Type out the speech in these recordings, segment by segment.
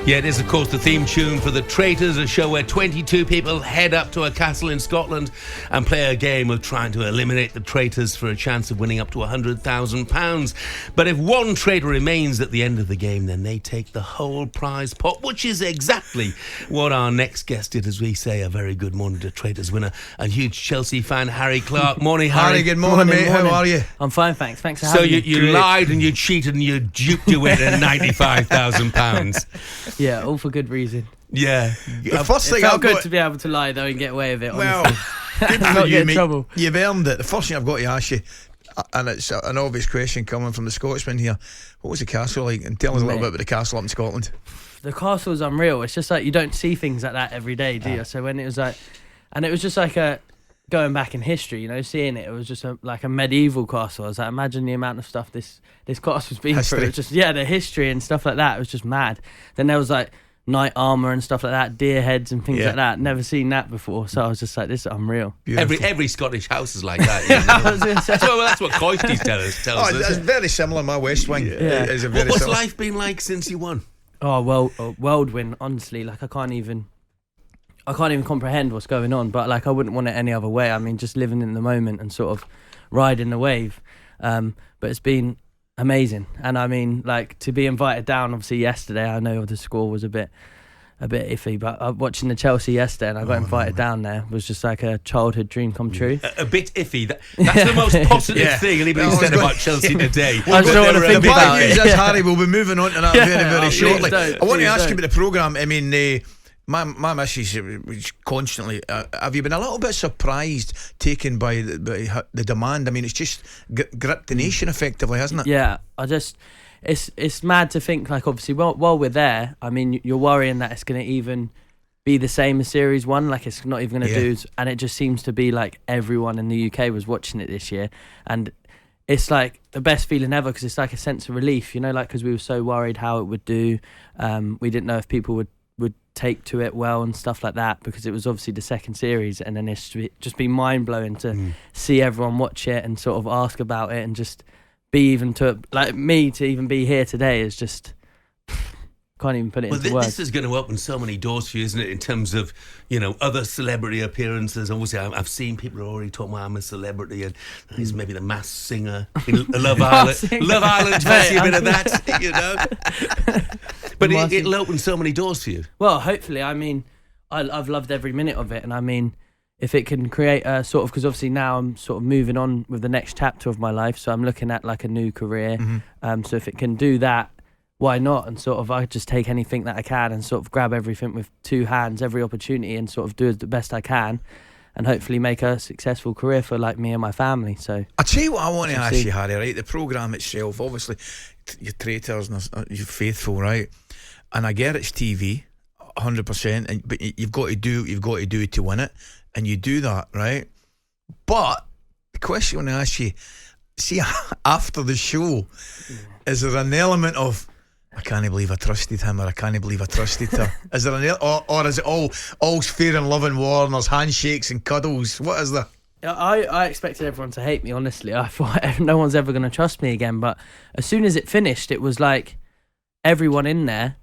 Yeah, it is, of course, the theme tune for the Traitors, a show where 22 people head up to a castle in Scotland and play a game of trying to eliminate the traitors for a chance of winning up to £100,000. But if one traitor remains at the end of the game, then they take the whole prize pot, which is exactly what our next guest did, as we say. A very good morning to Traitors winner, a huge Chelsea fan, Harry Clark. Morning, Harry. Harry, good morning, mate. How are you? I'm fine, thanks. Thanks for having me. So you lied and you cheated and you duped your way to £95,000. Yeah, all for good reason. Yeah. The first thing It felt I've good got to be able to lie though and get away with it. well, Honestly. good Not for get you, in mate. trouble. You've earned it. The first thing I've got to ask you, and it's an obvious question coming from the Scotsman here, what was the castle like? And tell us a little bit about the castle up in Scotland. The castle's unreal. It's just like you don't see things like that every day, do you? So when it was like, and it was just like going back in history, you know, seeing it was just like a medieval castle. I was like, imagine the amount of stuff this castle's been through. It was just the history and stuff like that. It was just mad. Then there was like knight armor and stuff like that, deer heads and things like that. Never seen that before. So I was just like, this is unreal. Every Scottish house is like that. You know? That's what McCoist tells us. It's very similar. My West Wing is a very What's similar. life been like since you won? Oh well, a whirlwind. Honestly, like I can't even comprehend what's going on. But like I wouldn't want it any other way. I mean, just living in the moment and sort of riding the wave. But it's been amazing. And I mean, like to be invited down. Obviously, yesterday I know the score was a bit iffy, but watching the Chelsea yesterday and I got invited down there was just like a childhood dream come true. A bit iffy. That's the most positive thing anybody's said about Chelssie today. I just don't want to think about it. Harry, we'll be moving on to that very shortly. Don't, I want to ask you about the programme. I mean, my missus constantly. Have you been a little bit surprised, taken by the demand? I mean, it's just gripped the nation effectively, hasn't it? Yeah, It's mad to think, like, obviously, while we're there, I mean, you're worrying that it's going to even be the same as Series 1, like, it's not even going to do, and it just seems to be like everyone in the UK was watching it this year, and it's like the best feeling ever, because it's like a sense of relief, you know, like, because we were so worried how it would do, we didn't know if people would take to it well and stuff like that, because it was obviously the second series, and then it's just been mind-blowing to see everyone watch it and sort of ask about it, and just be even to like me to even be here today is just can't even put it into words. This is going to open so many doors for you, isn't it, in terms of, you know, other celebrity appearances. Obviously I've seen people who are already talking about I'm a celebrity, and he's maybe the Masked Singer in Love Island. Love Island, fancy a bit of that, you know. But it'll open so many doors for you. Well, hopefully. I mean, I've loved every minute of it, and I mean, if it can create a sort of, because obviously now I'm sort of moving on with the next chapter of my life, so I'm looking at like a new career. So if it can do that, why not? And sort of I just take anything that I can and sort of grab everything with two hands, every opportunity, and sort of do the best I can, and hopefully make a successful career for like me and my family. So I'll tell you what I want to ask you, Harry, right? The programme itself, obviously you're Traitors and you're faithful, right? And I get it's TV 100%, but you've got to do to win it, and you do that, right? But the question I want to ask you, see, after the show, is there an element of I can't believe I trusted him, or I can't believe I trusted her? Is there or is it all's fair in love and war, and there's handshakes and cuddles? What is there? I expected everyone to hate me, honestly. I thought no one's ever going to trust me again, but as soon as it finished, it was like everyone in there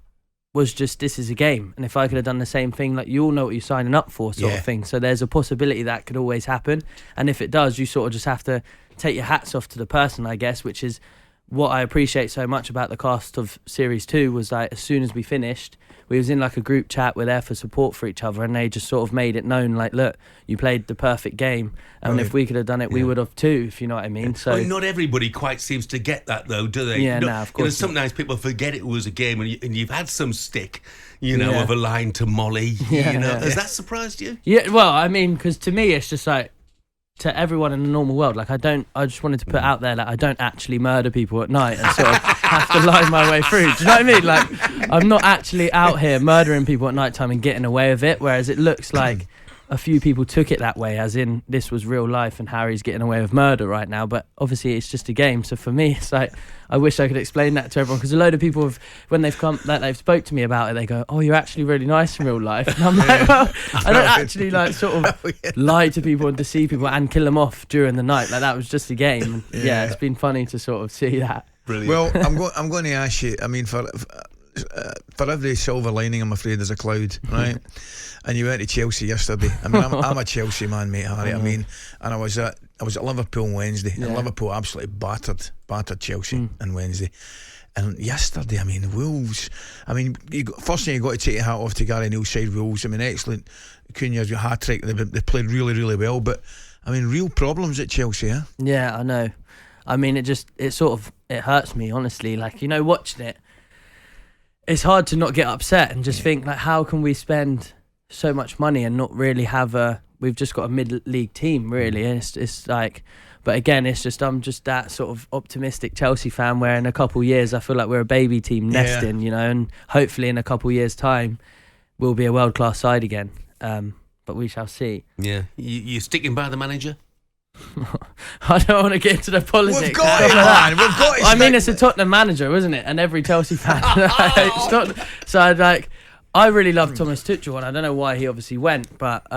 was just, this is a game, and if I could have done the same thing, like, you all know what you're signing up for, sort of thing. So there's a possibility that could always happen, and if it does, you sort of just have to take your hats off to the person, I guess, which is what I appreciate so much about the cast of Series 2 was like, as soon as we finished, we was in like a group chat, we're there for support for each other, and they just sort of made it known, like, look, you played the perfect game, and if we could have done it, we would have too, if you know what I mean. So well, not everybody quite seems to get that, though, do they? Yeah, no, of course. You know, sometimes people forget it was a game, and you've had some stick, you know, of a line to Molly. You know, has that surprised you? Yeah, well, I mean, because to me, it's just like, to everyone in the normal world, like, I just wanted to put out there that I don't actually murder people at night and sort of have to lie my way through. Do you know what I mean? Like, I'm not actually out here murdering people at night time and getting away with it, whereas it looks like a few people took it that way, as in this was real life and Harry's getting away with murder right now. But obviously it's just a game. So for me, it's like, I wish I could explain that to everyone, because a load of people when they've come, like, they've spoke to me about it, they go, oh, you're actually really nice in real life. And I'm like, well, I don't actually like sort of lie to people and deceive people and kill them off during the night. Like, that was just a game. And it's been funny to sort of see that. Brilliant. Well, I'm going to ask you, I mean, for for every silver lining, I'm afraid there's a cloud, right? And you went to Chelsea yesterday. I mean, I'm a Chelsea man, mate, Harry. I mean, and I was at Liverpool on Wednesday, and Liverpool absolutely battered Chelsea on Wednesday. And yesterday, I mean, Wolves. I mean, first thing you got to take your hat off to Gary Neal's side, Wolves. I mean, excellent. Cunha's hat trick. They played really, really well. But I mean, real problems at Chelsea, eh? Yeah, I know. I mean, it hurts me, honestly. Like, you know, watching it, it's hard to not get upset and just think, like, how can we spend so much money and not really have we've just got a mid-league team, really. And it's like, but again, it's just, I'm just that sort of optimistic Chelsea fan where in a couple of years I feel like we're a baby team nesting, you know, and hopefully in a couple of years' time we'll be a world-class side again. But we shall see. Yeah. You sticking by the manager? I don't want to get into the politics. We've got it, man. We've got it. I mean, it's a Tottenham manager, isn't it? And every Chelsea fan. So I'd like, I really love Thomas Tuchel, and I don't know why he obviously went, but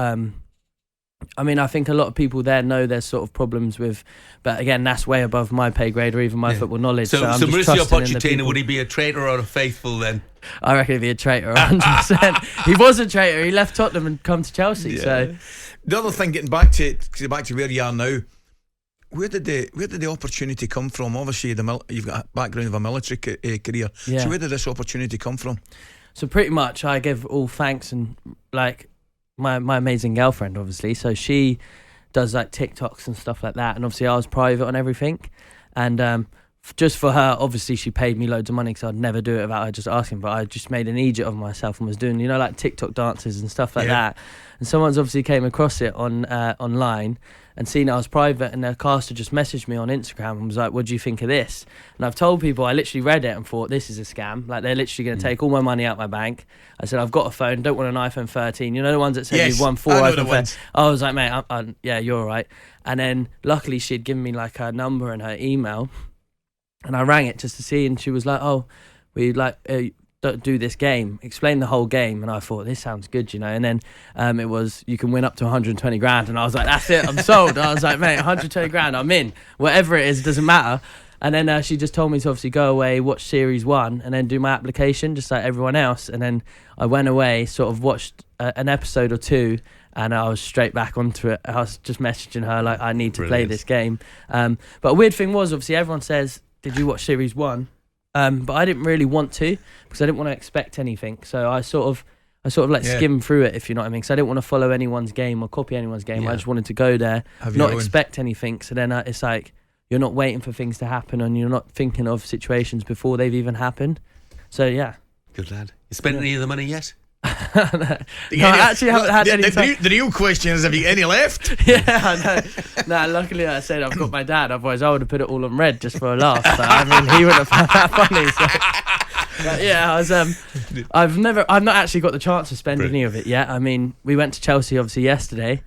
I mean, I think a lot of people there know there's sort of problems with, but again, that's way above my pay grade or even my football knowledge. So Mauricio Pochettino, would he be a traitor or a faithful then? I reckon he'd be a traitor, 100%. He was a traitor. He left Tottenham and come to Chelsea. Yeah. So the other thing, getting back to where you are now, where did the opportunity come from? Obviously, you've got a background of a military career. Yeah. So where did this opportunity come from? So pretty much, I give all thanks and like my amazing girlfriend, obviously. So she does like TikToks and stuff like that, and obviously I was private on everything, and just for her, obviously she paid me loads of money because I'd never do it without her just asking. But I just made an idiot of myself and was doing, you know, like TikTok dances and stuff like that. And someone's obviously came across it on online and seen I was private, and their caster just messaged me on Instagram and was like, what do you think of this? And I've told people, I literally read it and thought, this is a scam. Like, they're literally going to take all my money out my bank. I said, I've got a phone, don't want an iPhone 13. You know the ones that said you've won 4 iPhone 13? I was like, mate, yeah, you're all right. And then luckily she'd given me like her number and her email, and I rang it just to see, and she was like, oh, we like... don't do this game, explain the whole game. And I thought, this sounds good, you know. And then it was, you can win up to 120 grand, and I was like, that's it, I'm sold. I was like, mate, 120 grand, I'm in, whatever it is, doesn't matter. And then she just told me to obviously go away, watch series 1, and then do my application just like everyone else. And then I went away, sort of watched an episode or 2, and I was straight back onto it. I was just messaging her like, I need to play this game. But a weird thing was, obviously everyone says, did you watch series 1? But I didn't really want to, because I didn't want to expect anything. So I sort of like skim through it, if you know what I mean. Because I didn't want to follow anyone's game or copy anyone's game. Yeah. I just wanted to go there, not expect anything. So then it's like, you're not waiting for things to happen, and you're not thinking of situations before they've even happened. So yeah. Good lad. You spent any of the money yet? No, I actually haven't had any. The real question is, have you any left? Yeah, I know. Luckily I said I've got my dad, otherwise I would have put it all on red just for a laugh. But I mean, he wouldn't have found that funny. So. But yeah, I've not actually got the chance to spend any of it yet. I mean, we went to Chelsea obviously yesterday.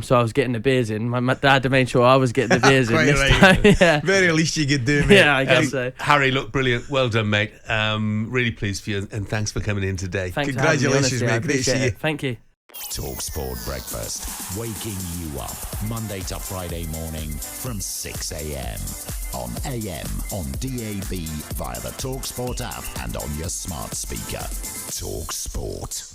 So I was getting the beers in. My dad made sure I was getting the beers in this time. Yeah. Very least you could do, mate. Yeah, I guess so. Harry, look, brilliant. Well done, mate. Really pleased for you, and thanks for coming in today. Thanks. Congratulations, mate. Great to see you. Thank you. talkSPORT Breakfast, waking you up Monday to Friday morning from 6 a.m. on AM, on DAB, via the talkSPORT app, and on your smart speaker. talkSPORT.